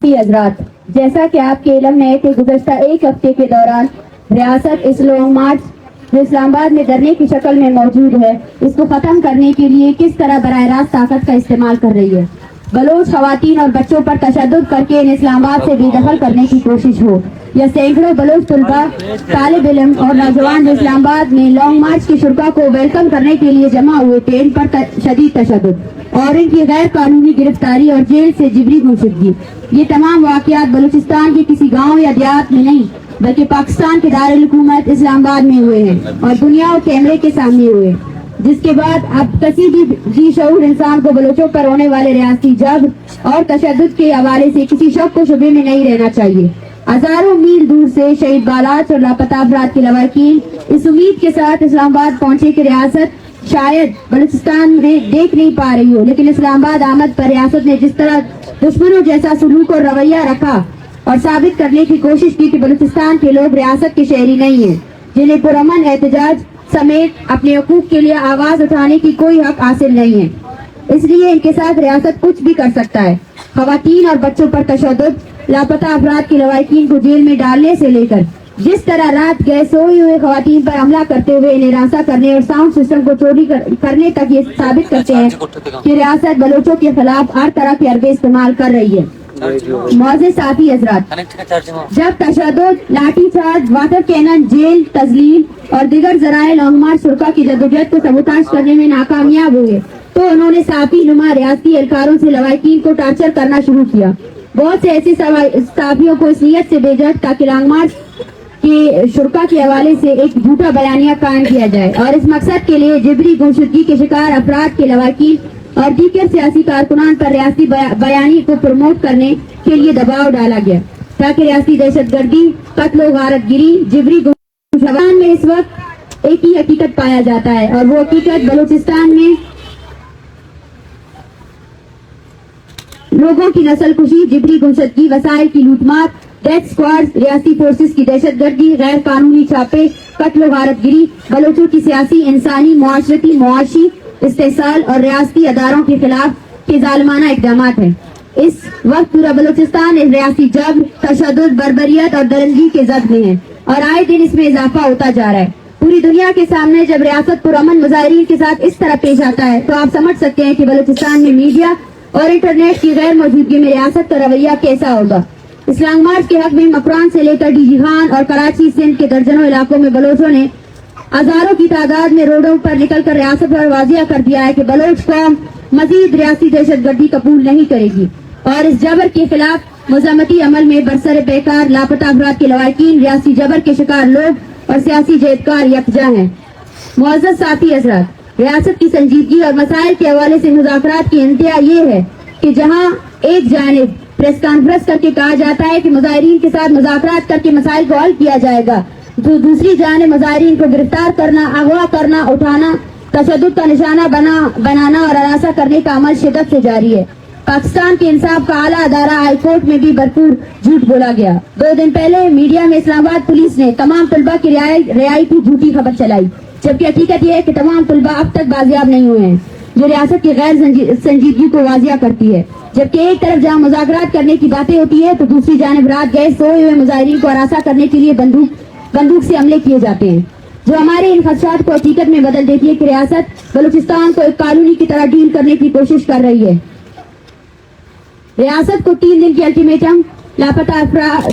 حضرات، جیسا کہ آپ کے علم میں ہے کہ گزشتہ ایک ہفتے کے دوران ریاست اس لانگ مارچ جو اسلام آباد میں دھرنے کی شکل میں موجود ہے، اس کو ختم کرنے کے لیے کس طرح براہ راست طاقت کا استعمال کر رہی ہے۔ بلوچ خواتین اور بچوں پر تشدد کر کے انہیں اسلام آباد سے بے دخل کرنے کی کوشش ہو، یا سینکڑوں بلوچ طلباء، طالب علم اور نوجوان جو اسلام آباد میں لانگ مارچ کی شرکا کو ویلکم کرنے کے لیے جمع ہوئے تھے، ان پر شدید تشدد اور ان کی غیر قانونی گرفتاری اور جیل سے جبری گمشدگی، یہ تمام واقعات بلوچستان کے کسی گاؤں یا دیہات میں نہیں بلکہ پاکستان کے دارالحکومت اسلام آباد میں ہوئے ہیں اور دنیا اور کیمرے کے سامنے ہوئے، جس کے بعد اب کسی بھی ذی شعور انسان کو بلوچوں پر ہونے والے ریاستی جبر اور تشدد کے حوالے سے کسی شک و شبے میں نہیں رہنا چاہیے۔ ہزاروں میل دور سے شہید بالاچ اور لاپتہ افراد کے لواحقین اس امید کے ساتھ اسلام آباد پہنچے کہ ریاست شاید بلوچستان میں دیکھ نہیں پا رہی ہو، لیکن اسلام آباد آمد پر ریاست نے جس طرح دشمنوں جیسا سلوک اور رویہ رکھا اور ثابت کرنے کی کوشش کی کہ بلوچستان کے لوگ ریاست کے شہری نہیں ہیں، جنہیں پرامن احتجاج سمیت اپنے حقوق کے لیے آواز اٹھانے کی کوئی حق حاصل نہیں ہے، اس لیے ان کے ساتھ ریاست کچھ بھی کر سکتا ہے۔ خواتین اور بچوں پر تشدد، لاپتہ افراد کے لواحقین کو جیل میں ڈالنے سے لے کر جس طرح رات گئے سوئی ہوئے خواتین پر حملہ کرتے ہوئے انہیں ہراساں کرنے اور ساؤنڈ سسٹم کو چوری کرنے تک یہ ثابت کرتے ہیں کہ ریاست بلوچوں کے خلاف ہر طرح کے حربے استعمال کر رہی ہے۔ معزز ساتھی حضرات، جب تشدد، لاٹھی چارج، واٹر کینن، جیل، تذلیل اور دیگر ذرائع لانگ مارچ شرکا کی جدوجہد کو سبوتاژ کرنے میں ناکامیاب ہوئے تو انہوں نے صحافی نما ریاستی اہلکاروں سے لواحقین کو ٹارچر کرنا شروع کیا۔ بہت سے ایسے صحافیوں کو اس نیت سے بھیجا تاکہ لانگ مارچ کے شرکا کے حوالے سے ایک جھوٹا بیانیہ قائم کیا جائے، اور اس مقصد کے لیے جبری گمشدگی کے شکار افراد کے لواحقین اور دیگر سیاسی کارکنان پر ریاستی بیانی کو پروموٹ کرنے کے لیے دباؤ ڈالا گیا تاکہ ریاستی دہشت گردی، قتل و غارت گری، جبری گمشدگی میں اس وقت ایک ہی حقیقت پایا جاتا ہے، اور وہ حقیقت بلوچستان میں لوگوں کی نسل کشی، جبری گمشدگی، وسائل کی لوٹ مار، ڈیتھ اسکواڈ، ریاستی فورسز کی دہشت گردی، غیر قانونی چھاپے، قتل و غارت گری، بلوچوں کی سیاسی، انسانی، معاشرتی، معاشی استحصال اور ریاستی اداروں کے خلاف کے ظالمانہ اقدامات ہیں۔ اس وقت پورا بلوچستان اس ریاستی جبر، تشدد، بربریت اور درندگی کے زد میں ہے، اور آئے دن اس میں اضافہ ہوتا جا رہا ہے۔ پوری دنیا کے سامنے جب ریاست پرامن مظاہرین کے ساتھ اس طرح پیش آتا ہے تو آپ سمجھ سکتے ہیں کہ بلوچستان میں میڈیا اور انٹرنیٹ کی غیر موجودگی میں ریاست کا رویہ کیسا ہوگا۔ اسلام مارچ کے حق میں مکران سے لے کر ڈی جی خان اور کراچی سندھ کے درجنوں علاقوں میں بلوچوں نے ہزاروں کی تعداد میں روڈوں پر نکل کر ریاست پر واضح کر دیا ہے کہ بلوچ قوم مزید ریاستی دہشت گردی قبول نہیں کرے گی، اور اس جبر کے خلاف مزاحمتی عمل میں برسر پیکار لاپتہ افراد کے لواحقین، ریاستی جبر کے شکار لوگ اور سیاسی جہدکار یکجا ہیں۔ معزز ساتھی حضرات، ریاست کی سنجیدگی اور مسائل کے حوالے سے مذاکرات کی انتہا یہ ہے کہ جہاں ایک جانب پریس کانفرنس کر کے کہا جاتا ہے کہ مظاہرین کے ساتھ مذاکرات کر کے مسائل کو حل کیا جائے گا، تو دوسری جانب مظاہرین کو گرفتار کرنا، اغوا کرنا، اٹھانا، تشدد کا نشانہ بنانا اور ہراساں کرنے کا عمل شدت سے جاری ہے۔ پاکستان کے انصاف کا اعلیٰ ادارہ ہائی کورٹ میں بھی بھرپور جھوٹ بولا گیا۔ 2 دن پہلے میڈیا میں اسلام آباد پولیس نے تمام طلباء کی رہائی کی جھوٹی خبر چلائی، جبکہ حقیقت یہ ہے کہ تمام طلباء اب تک بازیاب نہیں ہوئے ہیں، جو ریاست کی غیر سنجیدگی کو واضح کرتی ہے۔ جبکہ ایک طرف جہاں مذاکرات کرنے کی باتیں ہوتی ہے تو دوسری جانب رات گئے سوئے ہوئے مظاہرین کو ہراساں کرنے کے لیے بندوق سے حملے کیے جاتے ہیں، جو ہمارے ان خدشات کو حقیقت میں بدل دیتی ہے کہ ریاست بلوچستان کو ایک کالونی کی طرح ڈیل کرنے کی کوشش کر رہی ہے۔ ریاست کو 3 دن کی الٹیمیٹم لاپتہ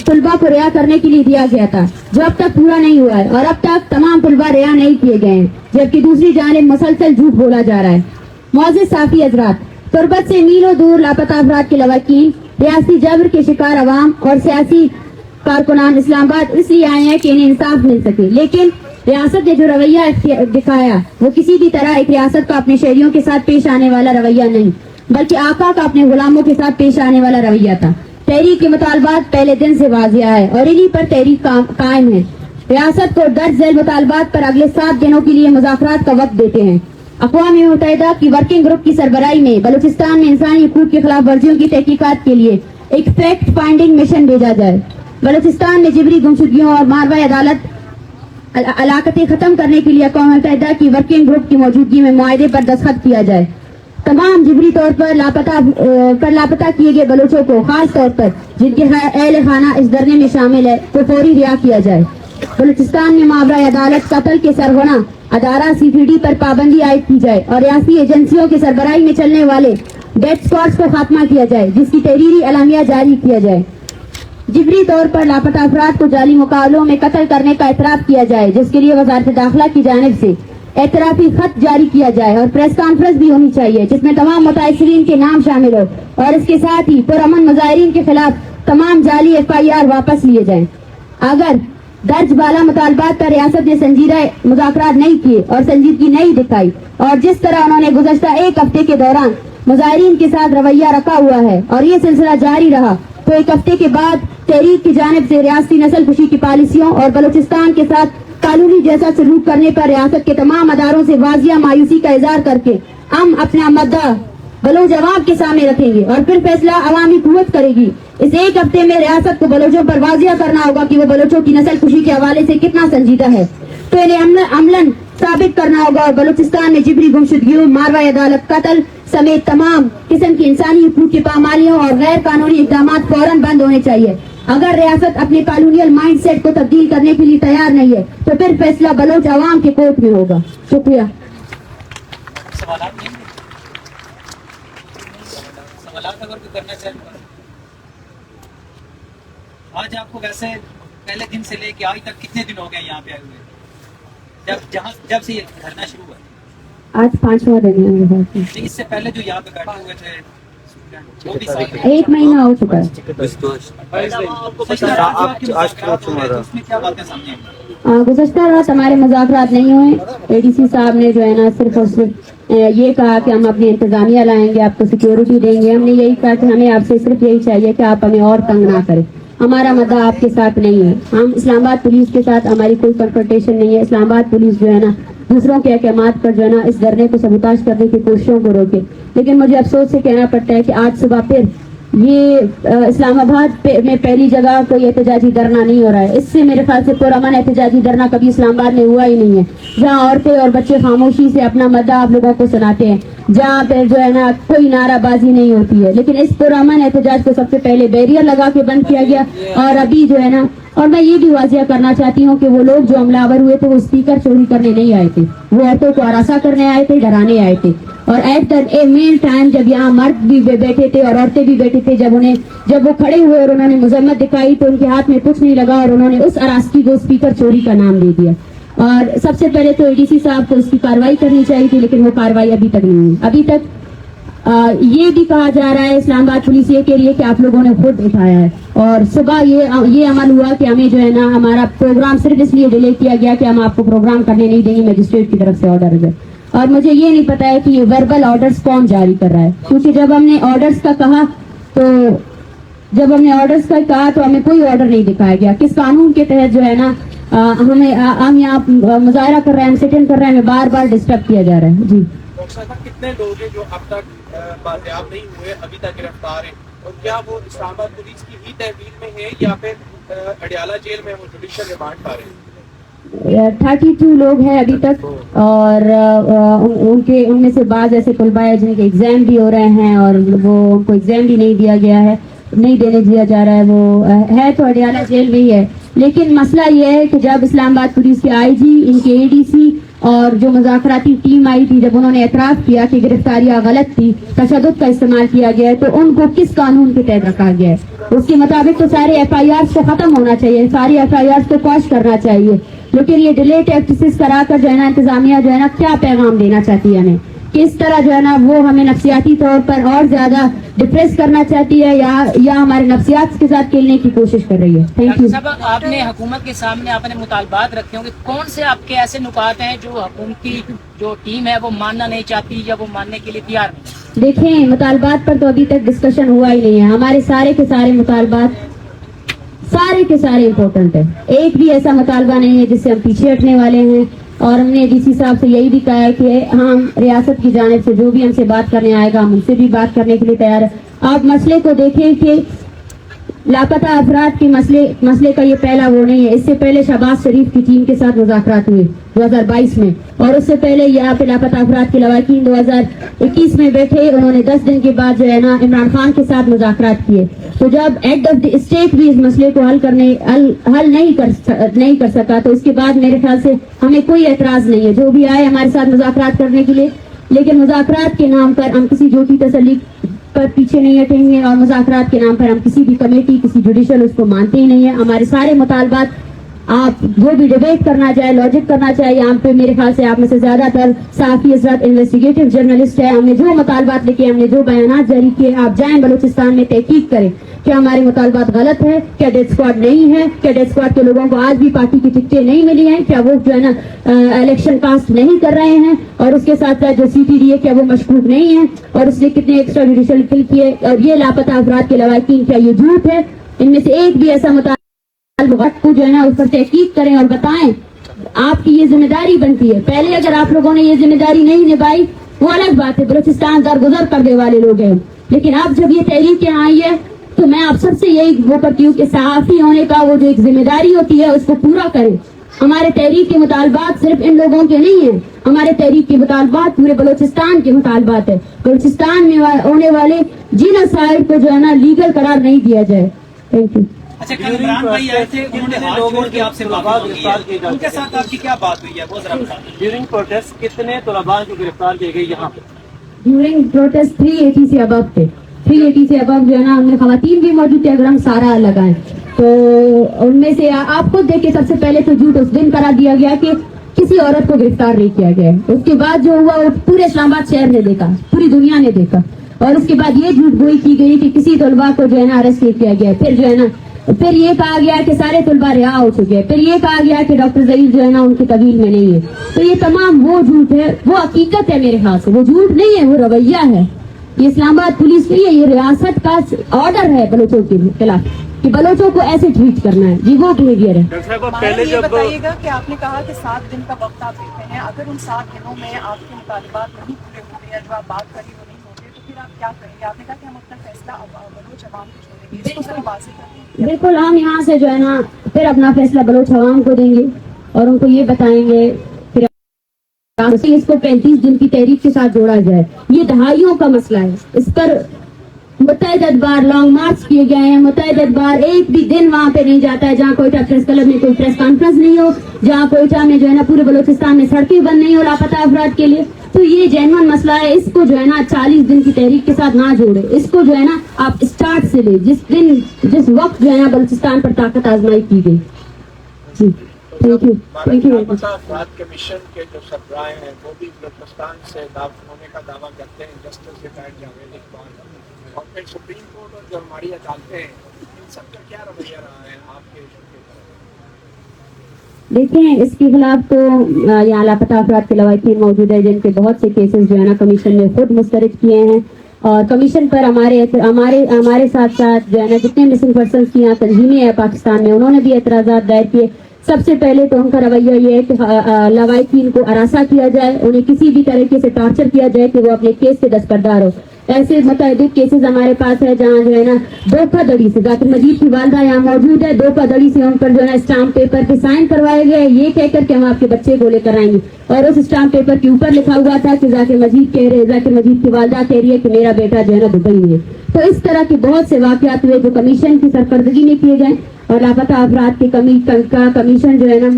طلباء کو رہا کرنے کے لیے دیا گیا تھا، جو اب تک پورا نہیں ہوا ہے، اور اب تک تمام طلباء رہا نہیں کیے گئے ہیں، جبکہ دوسری جانب مسلسل جھوٹ بولا جا رہا ہے۔ معزز صحافی حضرات، تربت سے میلوں دور لاپتہ افراد کے لواحقین، ریاستی جبر کے شکار عوام اور سیاسی کارکنان اسلام آباد اس لیے آئے ہیں کہ انہیں انصاف مل سکے، لیکن ریاست نے جو رویہ دکھایا وہ کسی بھی طرح ایک ریاست کا اپنے شہریوں کے ساتھ پیش آنے والا رویہ نہیں، بلکہ آقا کا اپنے غلاموں کے ساتھ پیش آنے والا رویہ تھا۔ تحریک کے مطالبات پہلے دن سے واضح ہے اور انہی پر تحریک قائم ہے۔ ریاست کو درج ذیل مطالبات پر اگلے 7 دنوں کے لیے مذاکرات کا وقت دیتے ہیں۔ اقوام متحدہ کی ورکنگ گروپ کی سربراہی میں بلوچستان میں انسانی حقوق کی خلاف ورزیوں کی تحقیقات کے لیے ایک فیکٹ فائنڈنگ مشن بھیجا جائے۔ بلوچستان میں جبری گمشدگیوں اور ماروائے عدالت علاقتیں ختم کرنے کے لیے اقوام متحدہ کی ورکنگ گروپ کی موجودگی میں معاہدے پر دستخط کیا جائے۔ तमाम जिबरी तौर पर लापता किए गए बलोचों को, खास तौर पर जिनके अहल खाना इस धरने में शामिल है, को फौरी रिहा किया जाए। बलूचिस्तान में मावरा अदालत कत्ल के सरगना अदारा CPD पर पाबंदी आयद की जाए और रियासती एजेंसियों की सरबराही में चलने वाले डेथ स्क्वाड्स को खात्मा किया जाए, जिसकी तहरीरी एलामिया जारी किया जाए। जिबरी तौर पर लापता अफराद को जाली मुकाबलों में कत्ल करने का एतराफ़ किया जाए, जिसके लिए वजारत दाखिला की जानिब से एतराफ़ी खत जारी किया जाए और प्रेस कॉन्फ्रेंस भी होनी चाहिए जिसमें तमाम मुतासिरीन के नाम शामिल हो और इसके साथ ही पुरअमन मुजाहिरीन के खिलाफ तमाम जाली FIR वापस लिए जाएं। अगर दर्ज बाला मुतालबात पर रियासत ने संजीदा मुज़ाकरात नहीं किए और संजीदगी नहीं दिखाई और जिस तरह उन्होंने गुज़श्ता एक हफ्ते के दौरान मुजाहिरीन के साथ रवैया रखा हुआ है और ये सिलसिला जारी रहा, तो एक हफ्ते के बाद तहरीक की जानिब से रियासती नस्ल कुशी की पॉलिसियों और बलूचिस्तान के साथ कानूनी जैसा सलूक करने पर रियासत के तमाम अदारों से वाजिया मायूसी का इजहार करके हम अपना मुद्दा बलोच अवाम के सामने रखेंगे और फिर फैसला अवामी कुव्वत करेगी। इस एक हफ्ते में रियासत को बलोचों पर वाजिया करना होगा कि वो बलोचों की नस्ल कुशी के हवाले से कितना संजीदा है, तो इन्हें अमलन साबित करना होगा और बलूचिस्तान में जिबरी गुमशुदगियों, मारवा अदालत कत्ल समेत तमाम किस्म की इंसानी हुकूक की पामालियों और गैर कानूनी इक़दाम फौरन बंद होने चाहिए। अगर रियासत अपने कॉलोनियल माइंड सेट को तब्दील करने के लिए तैयार नहीं है तो फिर फैसला बलोच अवाम के कोर्ट में होगा। शुक्रिया। अगर कोई करना चाहे आज आपको वैसे पहले दिन से लेके आज तक कितने दिन हो गए यहाँ पे आए हुए, जब से ये धरना शुरू हुआ? आज 5वां दिन है। इससे पहले जो यहाँ पे बैठे हुए थे एक महीना हो चुका है। उसमें क्या बातें सामने आई? गुज़श्ता रात हमारे मुज़ाकरात नहीं हुए। ADC साहब ने जो है ना सिर्फ और सिर्फ ये कहा कि हम अपनी इंतजामिया लाएंगे, आपको सिक्योरिटी देंगे। हमने यही कहा कि हमें आपसे सिर्फ यही चाहिए कि आप हमें और तंग ना करें। हमारा मुद्दा आपके साथ नहीं है। हम इस्लामाबाद पुलिस के साथ हमारी कोई कन्फ्रंटेशन नहीं है। इस्लामाबाद पुलिस जो है ना दूसरों के अहकामात पर जो है ना इस धरने को सबूताज करने की कोशिशों को रोके, लेकिन मुझे अफसोस से कहना पड़ता है कि आज सुबह फिर ये इस्लामाबाद में पहली जगह कोई एहतजाजी धरना नहीं हो रहा है। इससे मेरे ख्याल से पुरअमन एहतजाजी धरना कभी इस्लामाबाद में हुआ ही नहीं है, जहाँ औरतें और बच्चे खामोशी से अपना मुद्दा आप लोगों को सुनाते हैं, जहाँ पे जो है ना कोई नाराबाजी नहीं होती है। लेकिन इस पुरअमन एहतजाज को सबसे पहले बैरियर लगा के बंद किया गया और अभी जो है ना, और मैं ये भी वाजिया करना चाहती हूँ कि वो लोग जो हमलावर हुए थे वो स्पीकर चोरी करने नहीं आए थे, वो औरतों को हरासा करने आए थे, डराने आए थे। और एट द मेन टाइम जब यहाँ मर्द भी बैठे थे और औरतें भी बैठे थे, जब वो खड़े हुए और उन्होंने मुजम्मत दिखाई तो उनके हाथ में कुछ नहीं लगा और उन्होंने उस अरास्की को स्पीकर चोरी का नाम दे दिया। और सबसे पहले तो ADC साहब को इसकी कार्रवाई करनी चाहिए थी, लेकिन वो कार्रवाई अभी तक नहीं हुई। अभी तक ये भी कहा जा रहा है इस्लामाबाद पुलिस ये कह रही है कि आप लोगों ने खुद उठाया है, और सुबह ये अमल हुआ कि हमें जो है ना हमारा प्रोग्राम सिर्फ इसलिए डिले किया गया कि हम आपको प्रोग्राम करने नहीं देंगे, मजिस्ट्रेट की तरफ से ऑर्डर है। और मुझे ये नहीं पता है कि ये वर्बल ऑर्डर्स कौन जारी कर रहा है, क्योंकि जब हमने ऑर्डर्स का कहा तो हमें कोई ऑर्डर नहीं दिखाया गया। किस कानून के तहत जो है ना हम यहाँ मुजाहरा कर रहे हैं, हम सिट इन कर रहे हैं, हमें बार बार डिस्टर्ब किया जा रहा है। जी कितने लोग हैं जो अब तक बाजियाब नहीं हुए, अभी तक गिरफ्तार हैं, और क्या वो इस्लामाबाद पुलिस की ही तहवील में है या फिर अडियाला जेल में वो जुडिशियल रिमांड पा रहे हैं? 32 लोग हैं अभी तक, और उनमें से बाज ऐसे तलबा है जिनके एग्जाम भी हो रहे हैं और वो उनको एग्जाम भी नहीं देने दिया जा रहा है। वो है तो अडियाला जेल में ही है, लेकिन मसला ये है कि जब इस्लामाबाद पुलिस के IG, इनके ADC और जो मुज़ाकराती टीम आई थी, जब उन्होंने एतराफ़ किया कि गिरफ्तारियां गलत थी, तशद्दुद का इस्तेमाल किया गया है, तो उनको किस कानून के तहत रखा गया है? उसके मुताबिक तो सारे FIRs को खत्म होना चाहिए, सारी FIRs को क्वॉश करना चाहिए। लेकिन ये डिले टैक्टिस कराकर जो है ना इंतजामिया जो है ना क्या पैगाम देना चाहती है हमें, किस तरह जो है ना वो हमें नफ्सियाती तौर पर और ज्यादा डिप्रेस करना चाहती है या हमारे नफ्सियात के साथ खेलने की कोशिश कर रही है। Thank you. आपने हुकूमत के सामने अपने मुतालबात रखे होंगे, कौन से आपके ऐसे नुकात हैं जो हुकूमती जो टीम है वो मानना नहीं चाहती या वो मानने के लिए तैयार नहीं? देखें, मुतालबात पर तो अभी तक डिस्कशन हुआ ही नहीं है। हमारे सारे के सारे मुतालबात इम्पोर्टेंट है, एक भी ऐसा मुतालबा नहीं है जिससे हम पीछे हटने वाले हैं। और हमने DC साहब से यही भी कहा है कि हम रियासत की जानिब से जो भी हमसे बात करने आएगा हम उनसे भी बात करने के लिए तैयार है। आप मसले को देखें कि लापता अफराद के मसले का ये पहला वो नहीं है। इससे पहले शहबाज शरीफ की टीम के साथ मुज़ाकरात हुए 2022 में, और उससे पहले यहाँ पे लापता अफराद के लवाकिन 2021 में बैठे, उन्होंने 10 दिन के बाद जो है ना इमरान खान के साथ मुज़ाकरात किए। तो जब हेड ऑफ द स्टेट भी इस मसले को हल नहीं कर सका, तो इसके बाद मेरे ख्याल से हमें कोई एतराज़ नहीं है जो भी आए हमारे साथ मुज़ाकरात करने के लिए, लेकिन मुज़ाकरात के नाम पर हम किसी झूठी तसल्ली पर पीछे नहीं हटेंगे, और मुज़ाकरात के नाम पर हम किसी भी कमेटी, किसी जुडिशल उसको मानते ही नहीं है। हमारे सारे मुतालबात, आप जो भी डिबेट करना चाहे, लॉजिक करना चाहे, यहाँ पे मेरे ख्याल से आप में से ज्यादातर सहाफ़ी हज़रात इन्वेस्टिगेटिव जर्नलिस्ट है, हमने जो मुतालबात लिखे, हमने जो बयानात जारी किए, आप जाएं बलूचिस्तान में तहकीक करें क्या हमारे मुतालबात गलत है, क्या डेथ स्क्वाड नहीं है, क्या डेथ स्क्वाड के लोगों को आज भी पार्टी की टिकटें नहीं मिली हैं, क्या वो जो है ना इलेक्शन कास्ट नहीं कर रहे हैं, और उसके साथ साथ जो CTDA क्या वो मशकूक नहीं है, और उसने कितने एक्स्ट्रा जुडिशल किल किए, और ये लापता अफराद के लवाकिन क्या ये झूठ है, इनमें से एक भी ऐसा मुतालबा को जो है ना उस पर तहकीक करें और बताएं। आपकी ये जिम्मेदारी बनती है। पहले अगर आप लोगों ने ये जिम्मेदारी नहीं निभाई वो अलग बात है, बलूचिस्तान दरगुजर करने वाले लोग हैं, लेकिन अब जब ये तहरीकें आई है तो मैं आप सबसे यही वो करती हूँ कि सहाफ़ी होने का वो जो एक जिम्मेदारी होती है उसको पूरा करें। हमारे तहरीक के मुतालबात सिर्फ इन लोगों के नहीं है, हमारे तहरीक के मुतालबात पूरे बलूचिस्तान के मुतालबात है। बलूचिस्तान में होने वाले जीनोसाइड को जो है ना लीगल करार नहीं दिया जाए। Thank you. अच्छा, कल इमरान भाई आए थे, उन्होंने हाथ जोड़ के आपसे बात की है, उनके साथ आपकी क्या बात हुई है, वो जरा बताएं। ड्यूरिंग प्रोटेस्ट कितने तलबा को गिरफ्तार किए गए यहाँ पे? ड्यूरिंग प्रोटेस्ट 380 से अबव थे, 380 से अबव जो है ना उनमें खवातीन भी मौजूद थे। अगर हम सारा लगाएं तो उनमें से आप खुद देखिए, सबसे पहले तो झूठ उस दिन करा दिया गया कि किसी औरत को गिरफ्तार नहीं किया गया है। उसके बाद जो हुआ वो पूरे इस्लामाबाद शहर ने देखा, पूरी दुनिया ने देखा, और उसके बाद ये झूठ गोई की गई कि किसी तलबा को जो है ना अरेस्ट नहीं किया गया। फिर जो है ना फिर ये कहा गया कि सारे तलबा रिहा हो चुके हैं, फिर ये कहा गया कि डॉक्टर ज़हीर जो है ना उनकी कबील में नहीं है। तो ये तमाम वो झूठ है, वो हकीकत है मेरे ख्याल से, वो झूठ नहीं है, वो रवैया है। ये इस्लामाबाद पुलिस की है, ये रियासत का ऑर्डर है बलोचों के खिलाफ कि बलोचों को ऐसे ट्रीट करना है, जी वो बिहेवियर है। पहले ये बताइएगा कि आपने कहा कि 7 दिन का वक्त आप देते हैं, अगर उन 7 दिनों में आपके मुतालिबात नहीं पूरे होते या जो आप बात करी वो नहीं होते तो फिर आप क्या करेंगे? आपने कहा कि हम अपना फैसला बलोच अवाम को छोड़ेंगे, इसको जरा वाज़ेह करें। बिल्कुल, हम यहाँ से जो है ना फिर अपना फैसला बलोच अवाम को देंगे और उनको ये बताएंगे फिर इसको 35 दिन की तहरीक के साथ जोड़ा जाए। ये दहाइयों का मसला है, इस पर मुतअद्दिद बार लॉन्ग मार्च किए गए हैं, मुतअद्दिद बार एक भी दिन वहाँ पे नहीं जाता है जहाँ कोयटा प्रेस क्लब में कोई प्रेस कॉन्फ्रेंस नहीं हो, जहाँ कोयटा में जो है ना पूरे बलूचिस्तान में सड़कें बंद नहीं हो लापता अफराद के लिए। तो ये जेन्युइन मसला है, इसको जो है ना 40 दिन की तहरीक के साथ ना जोड़े, इसको जो है ना आप स्टार्ट से ले, जिस वक्त जो है ना बलूचिस्तान पर ताकत आजमाई की गई। जी थैंक यू, थैंक यू। अफराद कमीशन के जो सरबराह हैं वो भी बलूचिस्तान से होने का दावा करते हैं, जस्टिस रिटायर्ड जावेद इकबाल, और फिर सुप्रीम कोर्ट और जो हमारी अदालतें हैं इन सब का क्या रवैया रहा है आपके इशू के तरफ? देखें, इसके खिलाफ तो यहाँ लापता अफराद के लवाकिन मौजूद है जिनके बहुत से केसेस जो है ना कमीशन ने खुद मुस्तरद किए हैं, और कमीशन पर हमारे साथ साथ जो है ना जितने मिसिंग पर्सन की यहाँ तंजीमें हैं पाकिस्तान में, उन्होंने भी एतराज़ात दायर किए। सबसे पहले तो उनका रवैया ये है कि लवाकिन को अरासा किया जाए, उन्हें किसी भी तरीके से टॉर्चर किया जाए कि वो अपने केस से दस्तबरदार हो। ऐसे मुतअद्दिद केसेस हमारे पास है जहाँ जो है ना धोखाधड़ी से, जाकिर मजीद की वालदा यहाँ मौजूद है, धोखाधड़ी से उन पर जो है ना स्टाम्प पेपर पे साइन करवाए गए ये कहकर के हम आपके बच्चे को लेकर आएंगे, और उस स्टाम्प पेपर के ऊपर लिखा हुआ था कि जाकिर मजीद की वालदा कह रही है कि मेरा बेटा जो है ना दुबई में है। तो इस तरह के बहुत से वाकयात हुए जो कमीशन की सरकर्दगी में किए गए, और लापता अफराद के कमीशन जो है ना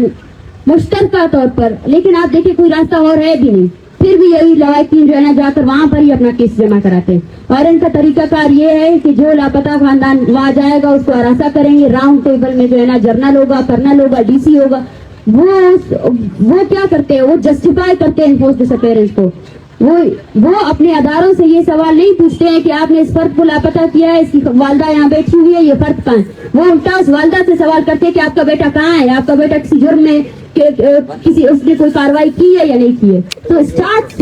मुश्तरका तौर पर, लेकिन आप देखिए कोई रास्ता और है भी नहीं, फिर भी यही लवाकिन जो है ना जाकर वहां पर ही अपना केस जमा कराते हैं। और इनका तरीकाकार ये है कि जो लापता खानदान वहां जाएगा उसको अरासा करेंगे, राउंड टेबल में जो है ना जर्नल होगा, कर्नल होगा, DC होगा, वो क्या करते हैं, वो जस्टिफाई करते हैं इनफोर्स डिसअपीयरेंस को। वो अपने अदारों से ये सवाल नहीं पूछते हैं कि आपने इस फर्द को लापता किया है, इसकी वालदा यहाँ बैठी हुई है, ये फर्द कहाँ है। वो उल्टा उस वालदा से सवाल करते हैं कि आपका बेटा कहाँ है, आपका बेटा किसी जुर्म में کہ کسی اس نے کوئی کاروائی کی ہے یا نہیں کی ہے. تو اسٹارٹ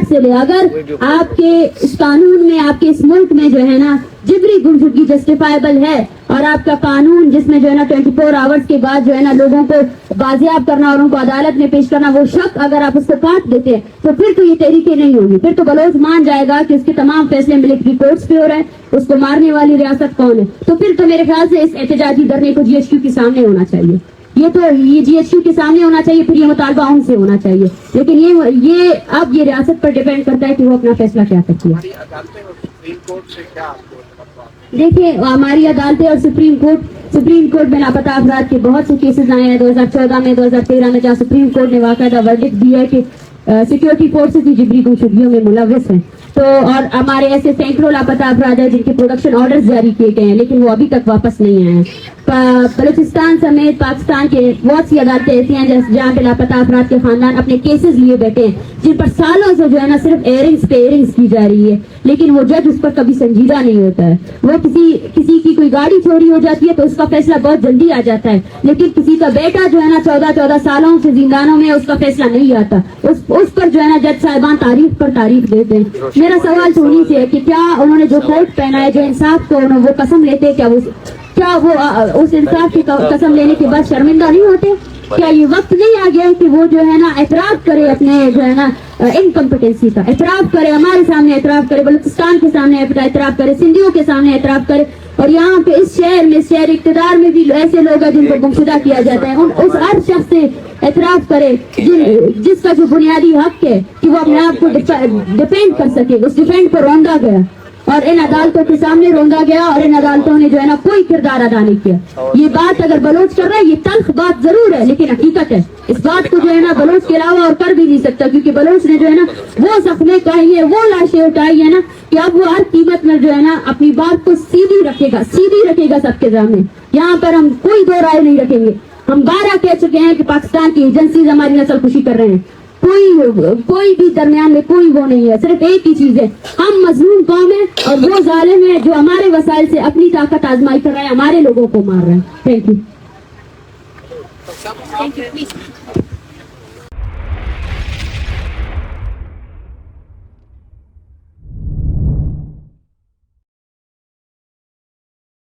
سے لے اگر آپ کے اس قانون میں آپ کے اس ملک میں جو ہے نا جبری گمشدگی جسٹیفائبل ہے اور آپ کا قانون جس میں جو ہے نا 24 آورز کے بعد جو ہے نا لوگوں کو بازیاب کرنا اور ان کو عدالت میں پیش کرنا وہ شک اگر آپ اس کو کاٹ دیتے ہیں تو پھر تو یہ تحریکیں نہیں ہوگی. پھر تو بلوچ مان جائے گا کہ اس کے تمام فیصلے ملٹری کورٹس پہ ہو رہے ہیں, اس کو مارنے والی ریاست کون ہے. تو پھر تو میرے خیال سے اس احتجاجی دھرنے کو GHQ کے سامنے ہونا چاہیے. یہ GHQ کے سامنے ہونا چاہیے, پھر یہ مطالبہ ان سے ہونا چاہیے. لیکن یہ اب یہ ریاست پر ڈیپینڈ کرتا ہے کہ وہ اپنا فیصلہ کیا کرتی ہے. ہماری عدالتیں اور سپریم کورٹ سے کیا آپ کو دیکھیے ہماری عدالتیں اور سپریم کورٹ میں لاپتہ افراد کے بہت سے کیسز آئے ہیں 2014 میں 2013 میں, جہاں سپریم کورٹ نے باقاعدہ ورڈکٹ دیا ہے کہ سیکورٹی فورسز ہی جبری گمشدگیوں میں ملوث ہیں. تو اور ہمارے ایسے سینکڑوں لاپتہ افراد ہیں جن کے پروڈکشن آرڈرز جاری کیے گئے ہیں لیکن وہ ابھی تک واپس نہیں آئے ہیں. بلوچستان سمیت پاکستان کے بہت سی عدالتیں ایسی ہیں جہاں پہ لاپتہ افراد کے خاندان اپنے کیسز لیے بیٹھے ہیں جن پر سالوں سے جو ہے نا صرف ایئرنگز کی جا رہی ہے لیکن وہ جج اس پر کبھی سنجیدہ نہیں ہوتا ہے. وہ کسی کی کوئی گاڑی چوری ہو جاتی ہے تو اس کا فیصلہ بہت جلدی آ جاتا ہے لیکن کسی کا بیٹا جو ہے نا 14 سالوں سے زندانوں میں اس کا فیصلہ نہیں آتا. اس پر جو ہے نا جج صاحبان تاریخ پر تاریخ دیتے ہیں. میرا سوال تو انہیں سے ہے کہ کیا انہوں نے جو کوٹ پہنا ہے جو انصاف کو وہ قسم لیتے کیا وہ اس انصاف کی قسم لینے کے بعد شرمندہ نہیں ہوتے؟ کیا یہ وقت نہیں آ گیا کہ وہ جو ہے نا اعتراف کرے اپنے جو ہے نا انکمپیٹنسی کا, اعتراف کرے, ہمارے سامنے اعتراف کرے, بلوچستان کے سامنے اعتراف کرے, سندھیوں کے سامنے اعتراف کرے. اور یہاں پہ اس شہر اقتدار میں بھی ایسے لوگ ہیں جن کو گمشدہ کیا جاتا ہے, اس ہر شخص سے اعتراف کرے جس کا جو بنیادی حق ہے کہ وہ اپنے آپ کو ڈیفینڈ کر سکے. اس ڈیفینڈ پر روندا گیا اور ان عدالتوں کے سامنے روندا گیا اور ان عدالتوں نے جو ہے نا کوئی کردار ادا نہیں کیا. یہ بات اگر بلوچ کر رہا ہے یہ تلخ بات ضرور ہے لیکن حقیقت ہے. اس بات کو جو ہے نا بلوچ کے علاوہ اور کر بھی نہیں سکتا کیونکہ بلوچ نے جو ہے نا وہ زخمیں کھائی ہیں, وہ لاشیں اٹھائی ہیں نا کہ اب وہ ہر قیمت میں جو ہے نا اپنی بات کو سیدھی رکھے گا سب کے سامنے. یہاں پر ہم کوئی دو رائے نہیں رکھیں گے. ہم 12 کہہ چکے ہیں کہ پاکستان کی ایجنسیز ہماری نسل کشی کر رہے ہیں. کوئی بھی درمیان میں کوئی وہ نہیں ہے. صرف ایک ہی چیز ہے, ہم مظلوم قوم ہیں اور وہ ظالم ہے جو ہمارے وسائل سے اپنی طاقت آزمائی کر رہا ہے, ہمارے لوگوں کو مار رہا ہے. Thank you.